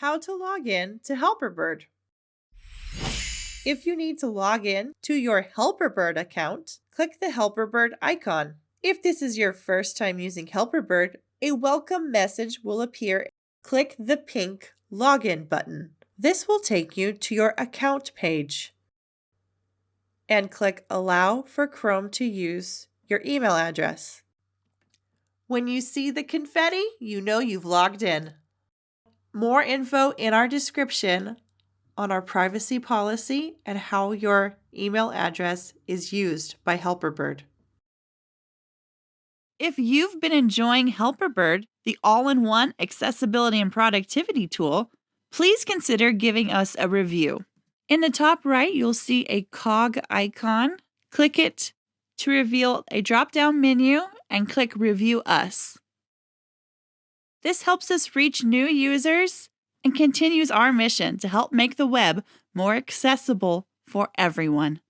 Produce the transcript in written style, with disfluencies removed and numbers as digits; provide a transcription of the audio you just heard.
How to log in to Helperbird. If you need to log in to your Helperbird account, click the Helperbird icon. If this is your first time using Helperbird, a welcome message will appear. Click the pink Login button. This will take you to your account page. And click Allow for Chrome to use your email address. When you see the confetti, you know you've logged in. More info in our description on our privacy policy and how your email address is used by Helperbird. If you've been enjoying Helperbird, the all-in-one accessibility and productivity tool, please consider giving us a review. In the top right, you'll see a cog icon. Click it to reveal a drop-down menu and click Review Us. This helps us reach new users and continues our mission to help make the web more accessible for everyone.